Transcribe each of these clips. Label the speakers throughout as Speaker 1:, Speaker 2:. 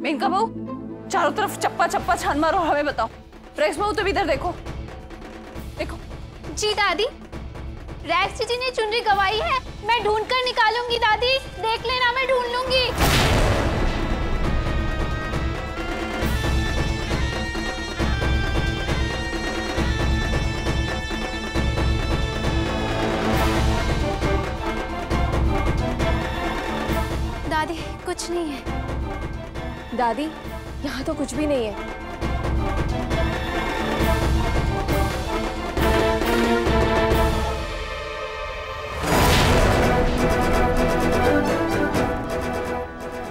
Speaker 1: मेनका बहू, चारों तरफ चप्पा चप्पा छान मारो, हमें बताओ। रेक्स बहू, तुम इधर देखो। देखो।
Speaker 2: जी दादी, रेक्स जी ने चुनरी गवाई है। मैं ढूंढ कर निकालूंगी दादी, देख लेना, मैं ढूंढ लूंगी। दादी कुछ नहीं है।
Speaker 3: दादी यहाँ तो कुछ भी नहीं है।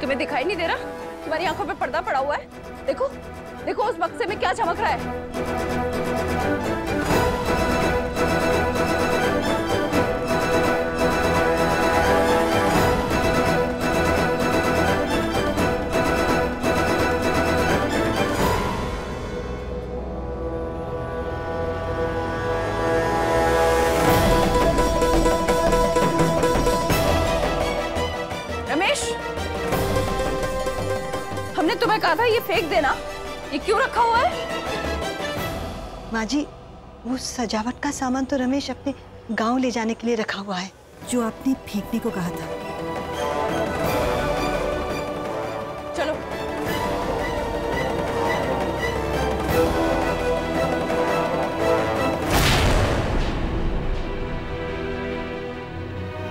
Speaker 1: तुम्हें दिखाई नहीं दे रहा? तुम्हारी आंखों पे पर्दा पड़ा हुआ है। देखो देखो उस बक्से में क्या चमक रहा है। हमने तुम्हें कहा था ये फेंक देना, ये क्यों रखा हुआ है?
Speaker 4: माँ जी, वो सजावट का सामान तो रमेश अपने गांव ले जाने के लिए रखा हुआ है, जो आपने फेंकने को कहा था।
Speaker 1: चलो।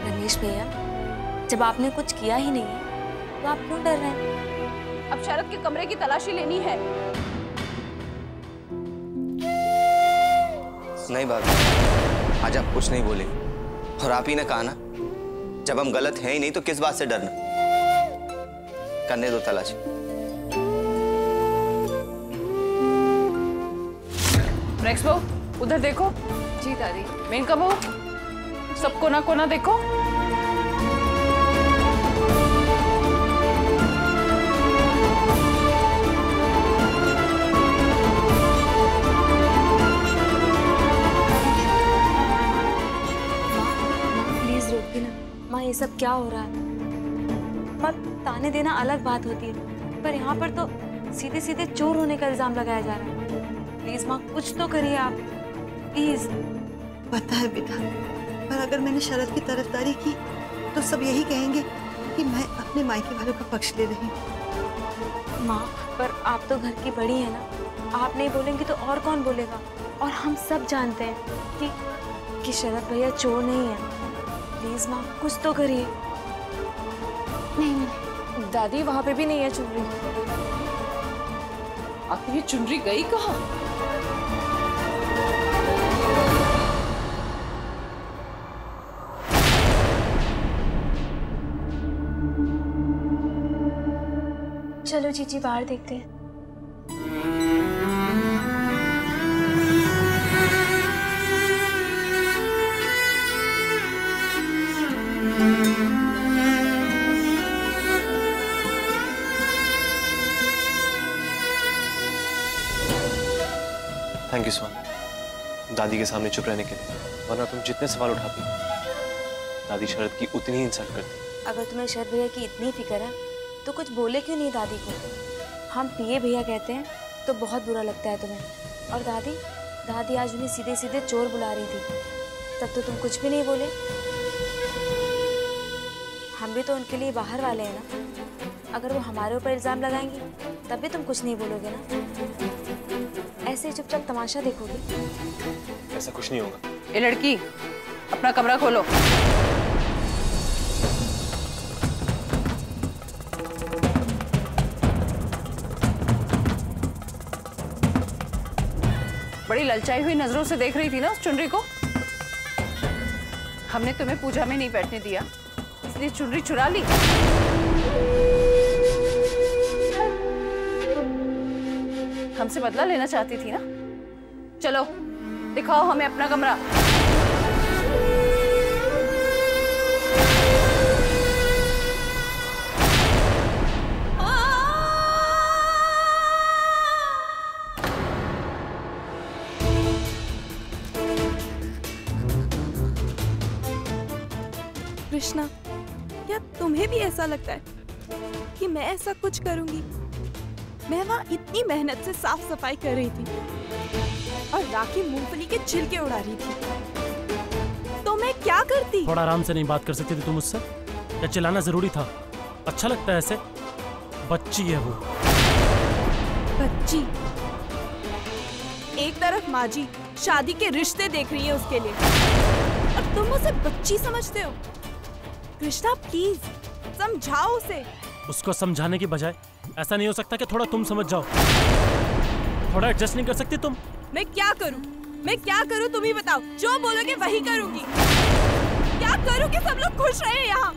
Speaker 5: रमेश भैया, जब आपने कुछ किया ही नहीं है तो आप क्यों डर रहे हैं?
Speaker 1: अब शरद के कमरे की तलाशी लेनी है।
Speaker 6: नहीं भाभी, आज आप कुछ नहीं बोले, और आप ही ने कहा ना, जब हम गलत हैं ही नहीं तो किस बात से डरना। करने दो तलाशी।
Speaker 1: रेक्स बहू, उधर देखो।
Speaker 3: जी दादी।
Speaker 1: मेनका बहू, सब कोना कोना देखो।
Speaker 5: माँ, ये सब क्या हो रहा है? माँ, ताने देना अलग बात होती है, पर यहाँ पर तो सीधे सीधे चोर होने का इल्जाम लगाया जा रहा है। प्लीज माँ, कुछ तो करिए आप, प्लीज।
Speaker 4: पता है बेटा, पर अगर मैंने शरद की तरफदारी की तो सब यही कहेंगे कि मैं अपने मायके वालों का पक्ष ले रही हूँ।
Speaker 5: माँ, पर आप तो घर की बड़ी है ना, आप नहीं बोलेंगी तो और कौन बोलेगा? और हम सब जानते हैं कि शरद भैया चोर नहीं है। प्लीज माँ, कुछ तो करिए।
Speaker 3: नहीं, दादी वहां पे भी नहीं है चुनरी।
Speaker 1: आखिर ये चुनरी गई कहाँ?
Speaker 5: चलो जीजी, बाहर देखते हैं।
Speaker 7: थैंक यू स्वान, दादी के सामने चुप रहने के लिए, वरना तुम जितने सवाल उठाती दादी शरद की उतनी ही इंसल्ट करती।
Speaker 5: अगर तुम्हें शरद भैया की इतनी फिक्र है तो कुछ बोले क्यों नहीं दादी को? हम पिए भैया कहते हैं तो बहुत बुरा लगता है तुम्हें। और दादी आज उन्हें सीधे सीधे चोर बुला रही थी, तब तो तुम कुछ भी नहीं बोले। हम भी तो उनके लिए बाहर वाले हैं ना, अगर वो हमारे ऊपर इल्जाम लगाएंगी तब भी तुम कुछ नहीं बोलोगे ना? ऐसे ही चुपचाप तमाशा देखोगे?
Speaker 7: ऐसा कुछ नहीं होगा।
Speaker 1: ये लड़की, अपना कमरा खोलो। बड़ी ललचाई हुई नजरों से देख रही थी ना उस चुनरी को। हमने तुम्हें पूजा में नहीं बैठने दिया, इसलिए चुनरी चुरा ली। हमसे बदला लेना चाहती थी ना? चलो दिखाओ हमें अपना कमरा।
Speaker 3: कृष्णा, क्या तुम्हें भी ऐसा लगता है कि मैं ऐसा कुछ करूंगी
Speaker 1: मैं वहाँ इतनी मेहनत से साफ सफाई कर रही थी और राखी मूंगफली के छिलके उड़ा रही थी, तो मैं क्या करती?
Speaker 8: थोड़ा आराम से नहीं बात कर सकती थी तुम मुझसे? क्या चिल्लाना जरूरी था? अच्छा लगता है ऐसे? बच्ची है वो।
Speaker 1: बच्ची? एक तरफ माँ जी शादी के रिश्ते देख रही है उसके लिए, और तुम उसे बच्ची समझते हो? कृष्णा प्लीज समझाओ उसे।
Speaker 8: उसको समझाने की बजाय ऐसा नहीं हो सकता कि थोड़ा तुम समझ जाओ? थोड़ा एडजस्ट नहीं कर सकती तुम?
Speaker 1: मैं क्या करूं? मैं क्या करूं तुम ही बताओ। जो बोलोगे वही करूंगी। क्या करूं कि सब लोग खुश रहे यहाँ?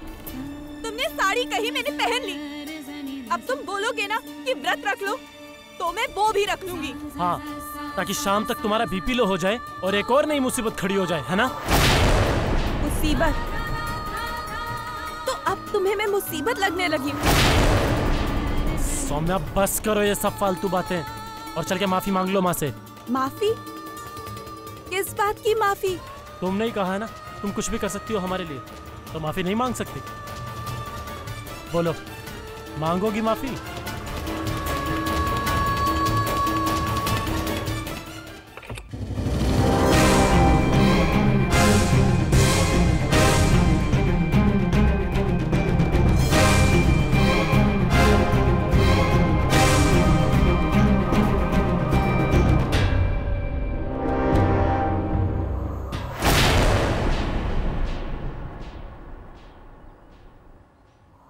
Speaker 1: तुमने साड़ी कही, मैंने पहन ली। अब तुम बोलोगे ना कि व्रत रख लो, तो मैं वो भी रख लूंगी।
Speaker 8: हाँ, ताकि शाम तक तुम्हारा बीपी लो हो जाए और एक और नई मुसीबत खड़ी हो जाए, है ना?
Speaker 1: मुसीबत? तो अब तुम्हें मैं मुसीबत लगने लगी।
Speaker 8: सौम्या बस करो ये सब फालतू बातें और चल के माफी मांग लो माँ से।
Speaker 1: माफी? किस बात की माफी?
Speaker 8: तुमने ही कहा है ना तुम कुछ भी कर सकती हो हमारे लिए, तो माफी नहीं मांग सकती? बोलो, मांगोगी माफी?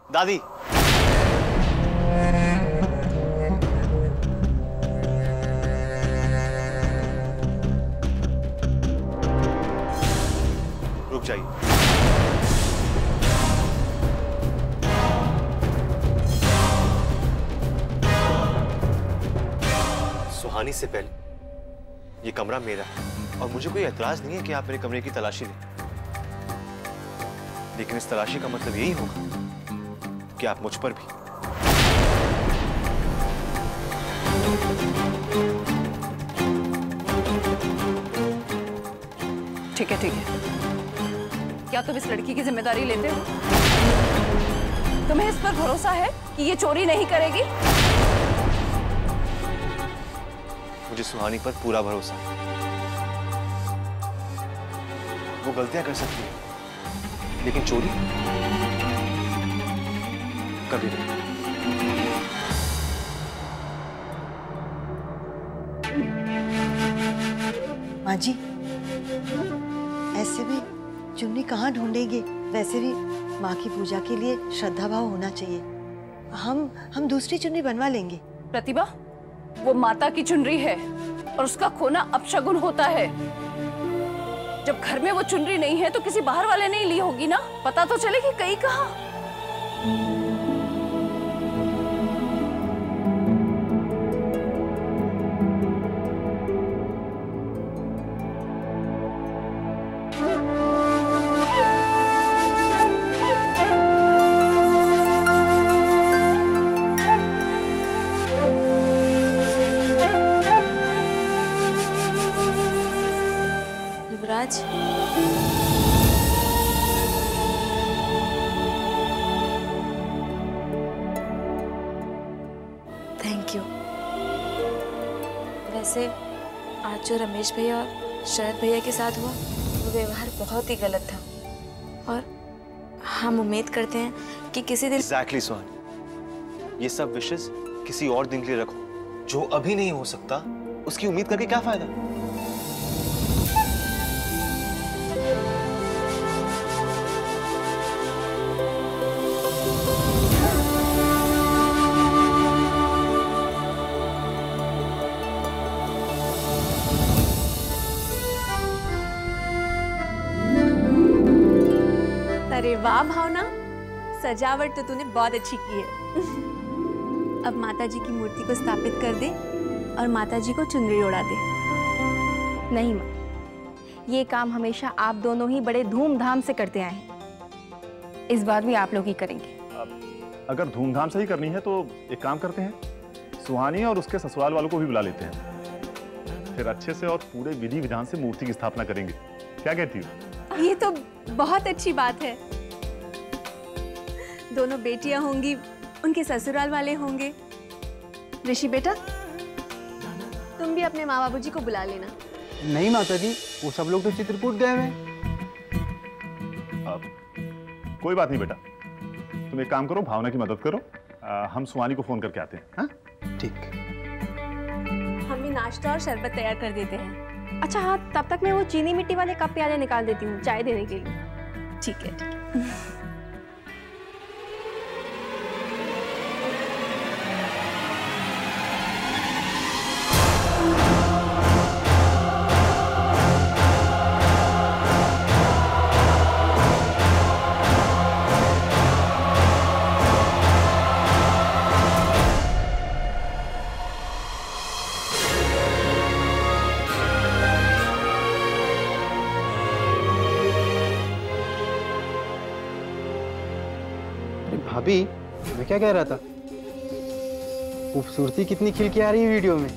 Speaker 7: दादी, रुक जाइए। सुहानी से पहले ये कमरा मेरा है और मुझे कोई एतराज नहीं है कि आप मेरे कमरे की तलाशी लें, लेकिन इस तलाशी का मतलब यही होगा कि आप मुझ पर भी।
Speaker 1: ठीक है, ठीक है। क्या तुम इस लड़की की जिम्मेदारी लेते हो? तुम्हें इस पर भरोसा है कि ये चोरी नहीं करेगी?
Speaker 7: मुझे सुहानी पर पूरा भरोसा है। वो गलतियां कर सकती है, लेकिन चोरी कभी नहीं।
Speaker 4: माँ जी, ऐसे भी चुन्नी कहाँ ढूंढेंगे? वैसे भी माँ की पूजा के लिए श्रद्धा भाव होना चाहिए। हम दूसरी चुन्नी बनवा लेंगे।
Speaker 1: प्रतिभा, वो माता की चुनरी है और उसका खोना अपशगुन होता है। जब घर में वो चुनरी नहीं है तो किसी बाहर वाले ने ली होगी ना, पता तो चले कि कहीं कहाँ।
Speaker 5: युवराज, थैंक यू। वैसे आज जो रमेश भैया और शरद भैया के साथ हुआ वो व्यवहार बहुत ही गलत था, और हम उम्मीद करते हैं कि किसी दिन।
Speaker 7: Exactly, सुहानी, ये सब विशेष किसी और दिन के लिए रखो। जो अभी नहीं हो सकता उसकी उम्मीद करके क्या फायदा?
Speaker 1: अरे वाह भावना, सजावट तो तूने बहुत अच्छी की है। अब माता जी की मूर्ति को स्थापित कर दे और माता जी को चुनरी उड़ा दे।
Speaker 3: नहीं माँ, ये काम हमेशा आप दोनों ही बड़े धूमधाम से करते आए हैं। इस बार भी आप लोग ही करेंगे।
Speaker 9: अगर धूमधाम से ही करनी है तो एक काम करते हैं, सुहानी और उसके ससुराल वालों को भी बुला लेते हैं, फिर अच्छे से और पूरे विधि विधान से मूर्ति की स्थापना करेंगे। क्या कहती हो?
Speaker 1: ये तो बहुत अच्छी बात है। दोनों बेटियां होंगी, उनके ससुराल वाले होंगे,
Speaker 3: ऋषि बेटा, तुम भी अपने माँ बाबूजी को बुला लेना।
Speaker 10: नहीं माता जी, वो सब लोग तो चित्रकूट गए हुए हैं।
Speaker 9: कोई बात नहीं बेटा, तुम एक काम करो, भावना की मदद करो। हम सुहानी को फोन करके आते हैं। हाँ
Speaker 10: ठीक।
Speaker 3: हम भी नाश्ता और शरबत तैयार कर देते हैं। अच्छा हाँ, तब तक मैं वो चीनी मिट्टी वाले कप प्याले निकाल देती हूँ चाय देने के लिए।
Speaker 1: ठीक है।
Speaker 10: भाभी, मैं क्या कह रहा था, खूबसूरती कितनी खिल के आ रही है वीडियो में।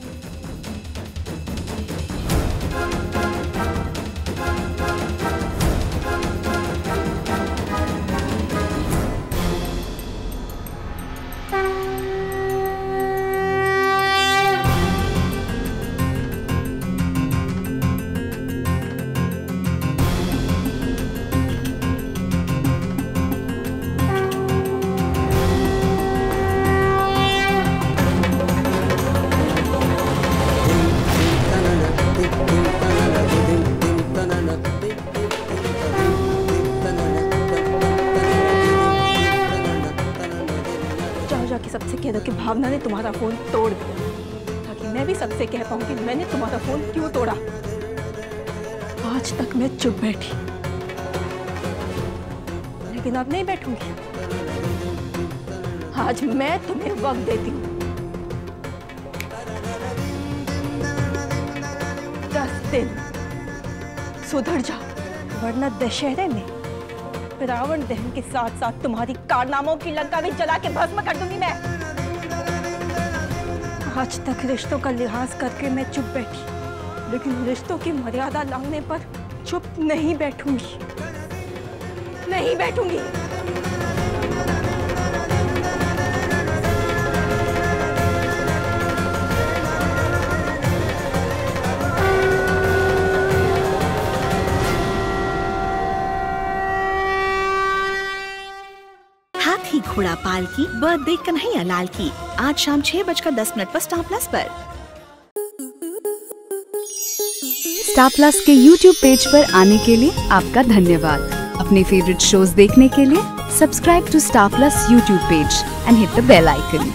Speaker 3: सबसे कह दो कि भावना ने तुम्हारा फोन तोड़ दिया, ताकि मैं भी सबसे कह पाऊं कि मैंने तुम्हारा फोन क्यों तोड़ा। आज तक मैं चुप बैठी, लेकिन अब नहीं बैठूंगी। आज मैं तुम्हें वक्त देती हूँ। 10 दिन सुधर जाओ, वरना दशहरे में रावण दहन के साथ साथ तुम्हारी कारनामों की लंका भी जला के भस्म कर दूंगी मैं। आज तक रिश्तों का लिहाज करके मैं चुप बैठी, लेकिन रिश्तों की मर्यादा लांघने पर चुप नहीं बैठूंगी, नहीं बैठूंगी।
Speaker 11: हाथी घोड़ा पाल की बर्थडे कन्हैया लाल की आज शाम 6:10 पर स्टार प्लस पर।
Speaker 12: स्टार प्लस के YouTube पेज पर आने के लिए आपका धन्यवाद। अपने फेवरेट शोज देखने के लिए subscribe to star plus YouTube page and hit the bell icon.